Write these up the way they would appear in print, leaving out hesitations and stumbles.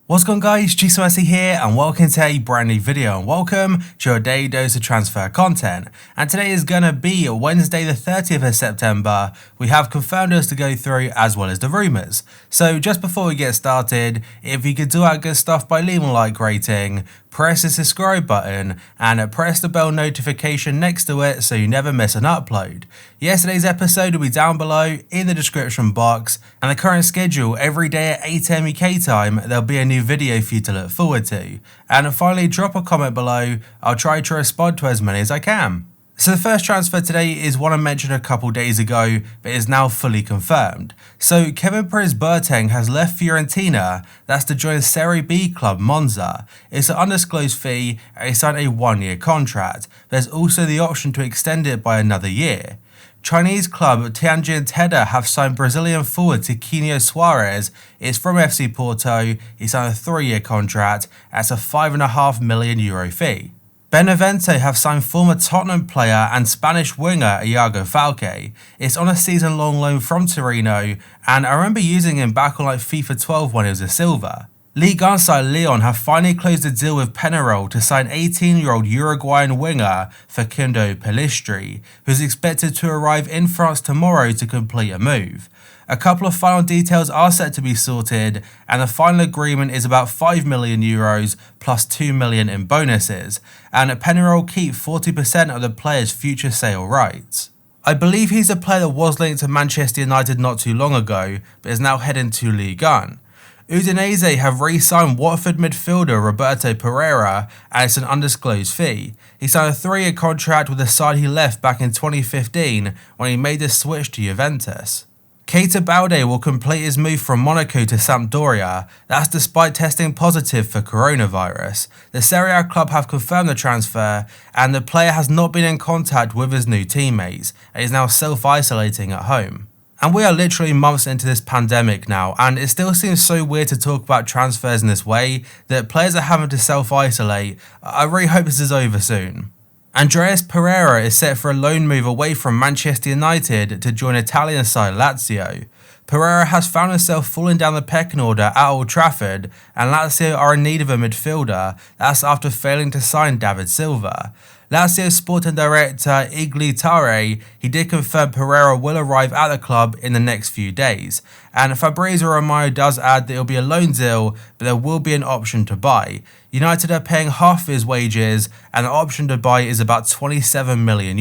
What's going on, guys? GCMC here and welcome to a brand new video and welcome to your daily dose of transfer content. And today is going to be Wednesday the 30th of September. We have confirmed to go through as well as the rumours. So just before we get started, if you could do our good stuff by leaving a like rating, press the subscribe button and press the bell notification next to it so you never miss an upload. Yesterday's episode will be down below in the description box, and the current schedule every day at 8 AM UK time there'll be a new video for you to look forward to. And finally, drop a comment below. I'll try to respond to as many as I can. So the first transfer today is one I mentioned a couple days ago, but is now fully confirmed. So Kevin Perez-Boateng has left Fiorentina, that's to join Serie B club Monza. It's an undisclosed fee and he signed a 1-year contract. There's also the option to extend it by another year. Chinese club Tianjin Teda have signed Brazilian forward Tiquinho Suarez. It's from FC Porto. He signed a 3-year contract at a €5.5 million fee. Benevento have signed former Tottenham player and Spanish winger Iago Falque. It's on a season-long loan from Torino, and I remember using him back on FIFA 12 when he was a silver. Ligue 1 side Lyon have finally closed a deal with Penarol to sign 18-year-old Uruguayan winger Facundo Pellistri, who's expected to arrive in France tomorrow to complete a move. A couple of final details are set to be sorted, and the final agreement is about €5 million plus €2 million in bonuses, and Penarol keep 40% of the player's future sale rights. I believe he's a player that was linked to Manchester United not too long ago, but is now heading to Ligue 1. Udinese have re-signed Watford midfielder Roberto Pereira and it's an undisclosed fee. He signed a 3-year contract with the side he left back in 2015 when he made the switch to Juventus. Keita Balde will complete his move from Monaco to Sampdoria, that's despite testing positive for coronavirus. The Serie A club have confirmed the transfer and the player has not been in contact with his new teammates and is now self-isolating at home. And we are literally months into this pandemic now, and it still seems so weird to talk about transfers in this way that players are having to self-isolate. I really hope this is over soon. Andreas Pereira is set for a loan move away from Manchester United to join Italian side Lazio. Pereira has found himself falling down the pecking order at Old Trafford, and Lazio are in need of a midfielder. That's after failing to sign David Silva. Lazio sporting director Igli Tare, he did confirm Pereira will arrive at the club in the next few days, and Fabrizio Romano does add that it will be a loan deal, but there will be an option to buy. United are paying half of his wages, and the option to buy is about €27 million.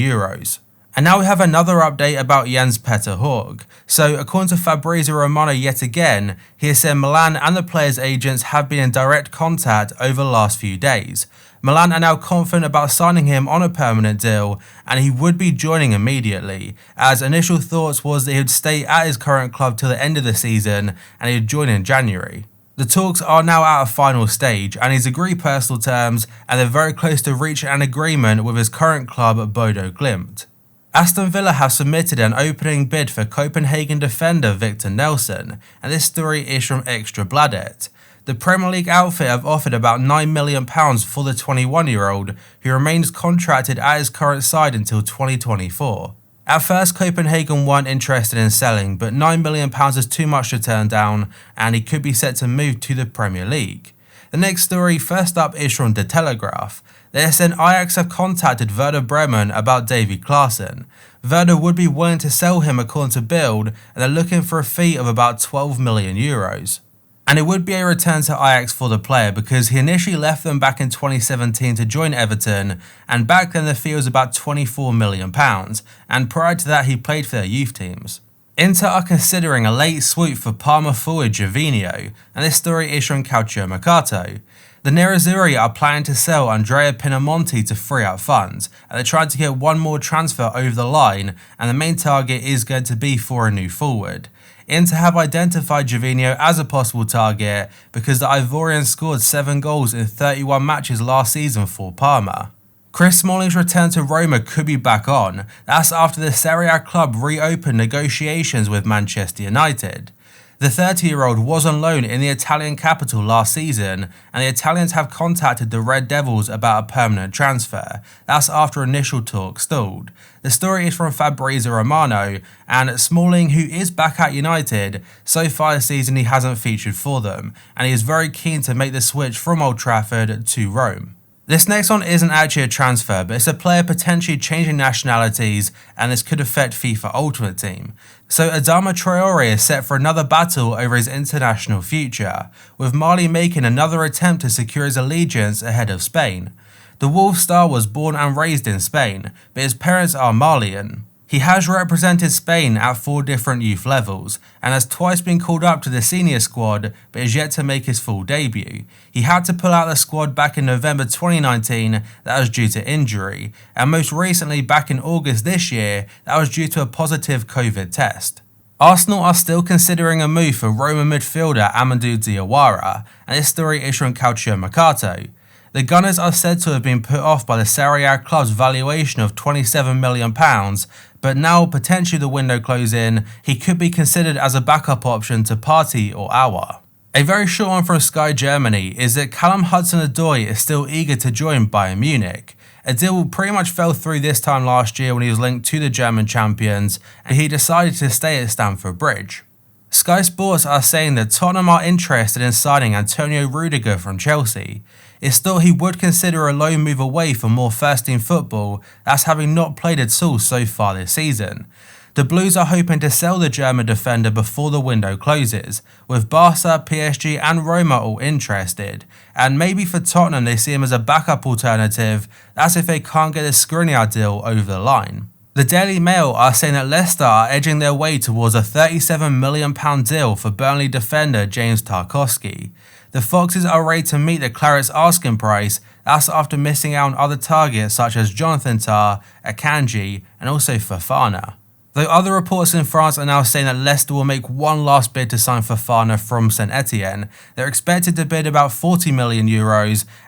And now we have another update about Jens Petter Hauge. So according to Fabrizio Romano yet again, he has said Milan and the players' agents have been in direct contact over the last few days. Milan are now confident about signing him on a permanent deal, and he would be joining immediately, as initial thoughts was that he would stay at his current club till the end of the season and he would join in January. The talks are now at a final stage and he's agreed personal terms and they're very close to reaching an agreement with his current club Bodo Glimt. Aston Villa have submitted an opening bid for Copenhagen defender Victor Nelson, and this story is from Extra Bladet. The Premier League outfit have offered about £9 million for the 21-year-old, who remains contracted at his current side until 2024. At first, Copenhagen weren't interested in selling, but £9 million is too much to turn down, and he could be set to move to the Premier League. The next story, first up, is from The Telegraph. They said Ajax have contacted Werder Bremen about Davy Klaassen. Werder would be willing to sell him according to Bild, and they're looking for a fee of about €12 million. And it would be a return to Ajax for the player because he initially left them back in 2017 to join Everton, and back then the fee was about £24 million, and prior to that he played for their youth teams. Inter are considering a late swoop for Parma forward Gervinho, and this story is from Calcio Mercato. The Nerazzurri are planning to sell Andrea Pinamonti to free up funds, and they're trying to get one more transfer over the line, and the main target is going to be for a new forward. Inter have identified Gervinho as a possible target because the Ivorian scored 7 goals in 31 matches last season for Parma. Chris Smalling's return to Roma could be back on. That's after the Serie A club reopened negotiations with Manchester United. The 30-year-old was on loan in the Italian capital last season, and the Italians have contacted the Red Devils about a permanent transfer. That's after initial talks stalled. The story is from Fabrizio Romano, and Smalling, who is back at United, so far this season he hasn't featured for them, and he is very keen to make the switch from Old Trafford to Rome. This next one isn't actually a transfer, but it's a player potentially changing nationalities, and this could affect FIFA Ultimate Team. So Adama Traore is set for another battle over his international future, with Mali making another attempt to secure his allegiance ahead of Spain. The Wolves star was born and raised in Spain, but his parents are Malian. He has represented Spain at 4 different youth levels, and has twice been called up to the senior squad, but is yet to make his full debut. He had to pull out the squad back in November 2019, that was due to injury, and most recently back in August this year, that was due to a positive COVID test. Arsenal are still considering a move for Roma midfielder Amadou Diawara, and this story is from Calcio Mercato. The Gunners are said to have been put off by the Serie A club's valuation of £27 million, but now potentially the window closing, he could be considered as a backup option to Partey or AOUAR. A very short one from Sky Germany is that Callum Hudson-Odoi is still eager to join Bayern Munich. A deal pretty much fell through this time last year when he was linked to the German champions, and he decided to stay at Stamford Bridge. Sky Sports are saying that Tottenham are interested in signing Antonio Rudiger from Chelsea. It's thought he would consider a loan move away for more first-team football, that's having not played at all so far this season. The Blues are hoping to sell the German defender before the window closes, with Barca, PSG and Roma all interested, and maybe for Tottenham they see him as a backup alternative, that's if they can't get the Skriniar deal over the line. The Daily Mail are saying that Leicester are edging their way towards a £37 million deal for Burnley defender James Tarkowski. The Foxes are ready to meet the Clarets' asking price, that's after missing out on other targets such as Jonathan Tah, Akanji and also Fofana. Though other reports in France are now saying that Leicester will make one last bid to sign Fofana from Saint Etienne, they're expected to bid about €40 million,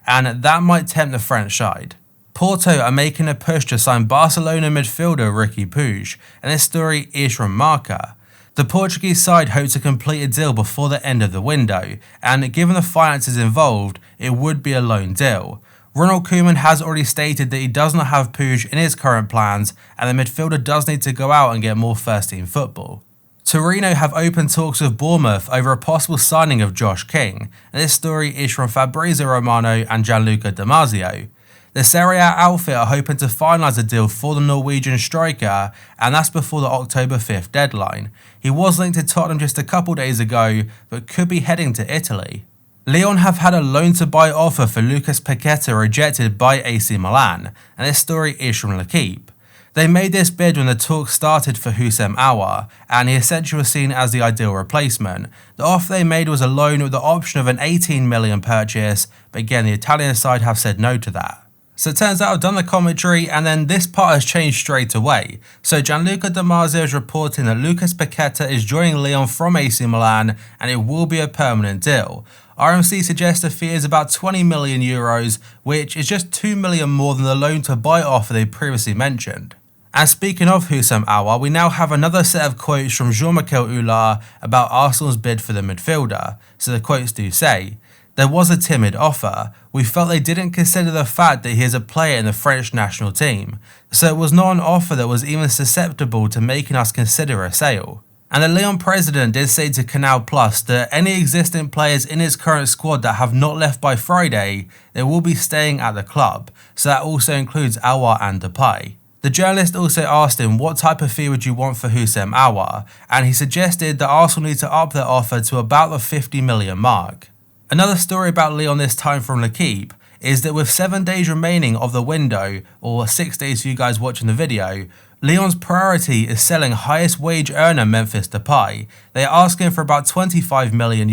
and that might tempt the French side. Porto are making a push to sign Barcelona midfielder Riqui Puig, and this story is from Marca. The Portuguese side hope to complete a deal before the end of the window, and given the finances involved, it would be a loan deal. Ronald Koeman has already stated that he does not have Puig in his current plans, and the midfielder does need to go out and get more first-team football. Torino have opened talks with Bournemouth over a possible signing of Josh King, and this story is from Fabrizio Romano and Gianluca Damasio. The Serie A outfit are hoping to finalise a deal for the Norwegian striker, and that's before the October 5th deadline. He was linked to Tottenham just a couple days ago, but could be heading to Italy. Lyon have had a loan-to-buy offer for Lucas Paqueta rejected by AC Milan, and this story is from L'Equipe. They made this bid when the talks started for Houssem Aouar, and he essentially was seen as the ideal replacement. The offer they made was a loan with the option of an £18 million purchase, but again the Italian side have said no to that. So it turns out I've done the commentary and then this part has changed straight away. So Gianluca Damasio is reporting that Lucas Paqueta is joining Lyon from AC Milan and it will be a permanent deal. RMC suggests the fee is about €20 million, which is just $2 million more than the loan to buy offer they previously mentioned. And speaking of Houssem Aouar, we now have another set of quotes from Jean-Michel Houlart about Arsenal's bid for the midfielder. So the quotes do say, "There was a timid offer. We felt they didn't consider the fact that he is a player in the French national team. So it was not an offer that was even susceptible to making us consider a sale." And the Lyon president did say to Canal Plus that any existing players in his current squad that have not left by Friday, they will be staying at the club. So that also includes Aouar and Depay. The journalist also asked him what type of fee would you want for Houssem Aouar, and he suggested that Arsenal need to up their offer to about the $50 million mark. Another story about Lyon this time from L'Equipe is that with 7 days remaining of the window, or 6 days for you guys watching the video, Lyon's priority is selling highest wage earner Memphis Depay. They are asking for about €25 million,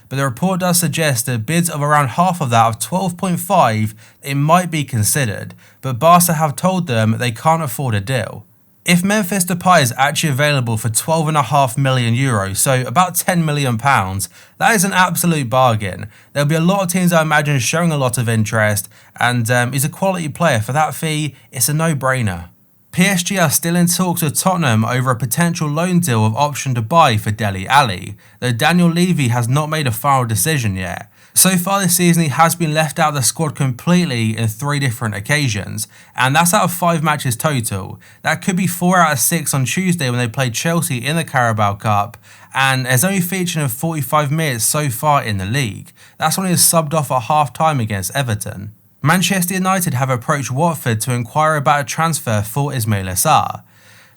but the report does suggest that bids of around half of that of 12.5 it might be considered, but Barca have told them they can't afford a deal. If Memphis Depay is actually available for €12.5 million, so about £10 million, that is an absolute bargain. There'll be a lot of teams I imagine showing a lot of interest, and he's a quality player. For that fee, it's a no-brainer. PSG are still in talks with Tottenham over a potential loan deal with option to buy for Dele Alli, though Daniel Levy has not made a final decision yet. So far this season he has been left out of the squad completely in 3 different occasions, and that's out of 5 matches total. That could be 4 out of 6 on Tuesday when they played Chelsea in the Carabao Cup, and has only featured in 45 minutes so far in the league. That's when he was subbed off at half time against Everton. Manchester United have approached Watford to inquire about a transfer for Ismaila Sarr.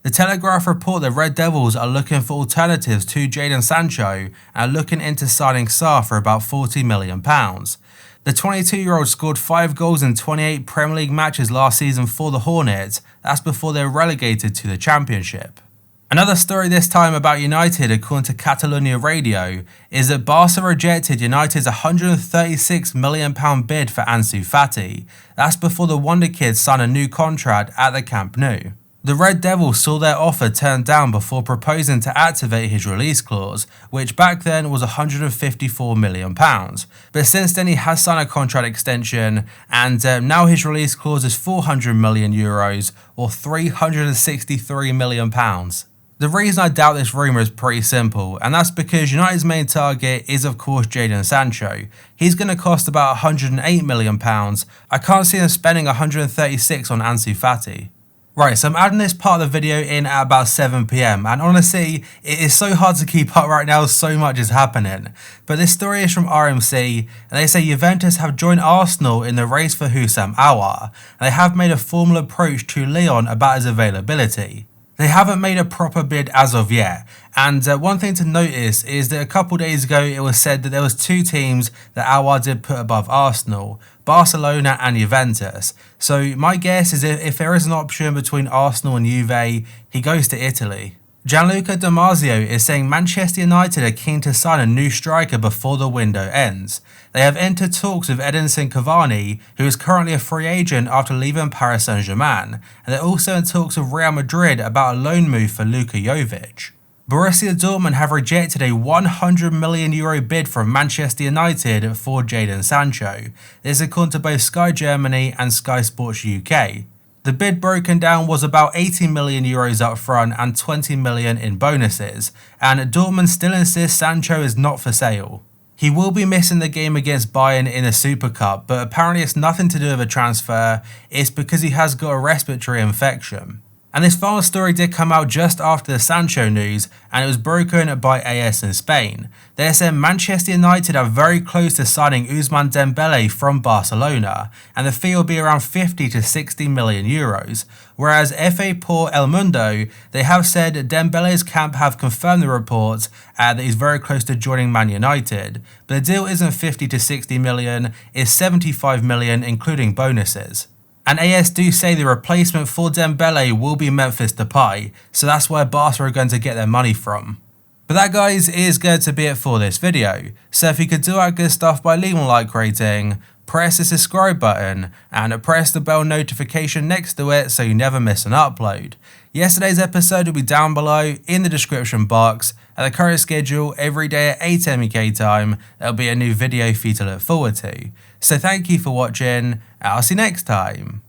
The Telegraph report the Red Devils are looking for alternatives to Jadon Sancho and are looking into signing Sarr for about £40 million. The 22-year-old scored 5 goals in 28 Premier League matches last season for the Hornets. That's before they were relegated to the Championship. Another story this time about United, according to Catalonia Radio, is that Barca rejected United's £136 million bid for Ansu Fati. That's before the Wonder Kid signed a new contract at the Camp Nou. The Red Devils saw their offer turned down before proposing to activate his release clause, which back then was £154 million. But since then he has signed a contract extension, and now his release clause is €400 million or £363 million. The reason I doubt this rumour is pretty simple, and that's because United's main target is of course Jadon Sancho. He's going to cost about £108 million. I can't see them spending £136 on Ansu Fati. Right, so I'm adding this part of the video in at about 7 PM, and honestly, it is so hard to keep up right now, so much is happening. But this story is from RMC, and they say Juventus have joined Arsenal in the race for Houssam Aouar, and they have made a formal approach to Lyon about his availability. They haven't made a proper bid as of yet, and one thing to notice is that a couple days ago it was said that there was 2 teams that AOUAR did put above Arsenal, Barcelona and Juventus. So my guess is if there is an option between Arsenal and Juve, he goes to Italy. Gianluca Di Marzio is saying Manchester United are keen to sign a new striker before the window ends. They have entered talks with Edinson Cavani, who is currently a free agent after leaving Paris Saint-Germain, and they're also in talks with Real Madrid about a loan move for Luka Jovic. Borussia Dortmund have rejected a €100 million bid from Manchester United for Jadon Sancho. This is according to both Sky Germany and Sky Sports UK. The bid broken down was about €80 million up front and $20 million in bonuses, and Dortmund still insists Sancho is not for sale. He will be missing the game against Bayern in the Super Cup, but apparently it's nothing to do with a transfer, it's because he has got a respiratory infection. And this final story did come out just after the Sancho news, and it was broken by AS in Spain. They said Manchester United are very close to signing Ousmane Dembele from Barcelona, and the fee will be around 50 to 60 million euros. Whereas FA Por El Mundo, they have said Dembele's camp have confirmed the reports that he's very close to joining Man United. But the deal isn't 50 to 60 million, it's 75 million including bonuses. And AS do say the replacement for Dembele will be Memphis Depay, so that's where Barca are going to get their money from. But that, guys, is going to be it for this video. So if you could do that good stuff by leaving a like rating, press the subscribe button, and press the bell notification next to it so you never miss an upload. Yesterday's episode will be down below in the description box. At the current schedule, every day at 8 AM UK time, there'll be a new video for you to look forward to. So thank you for watching, and I'll see you next time.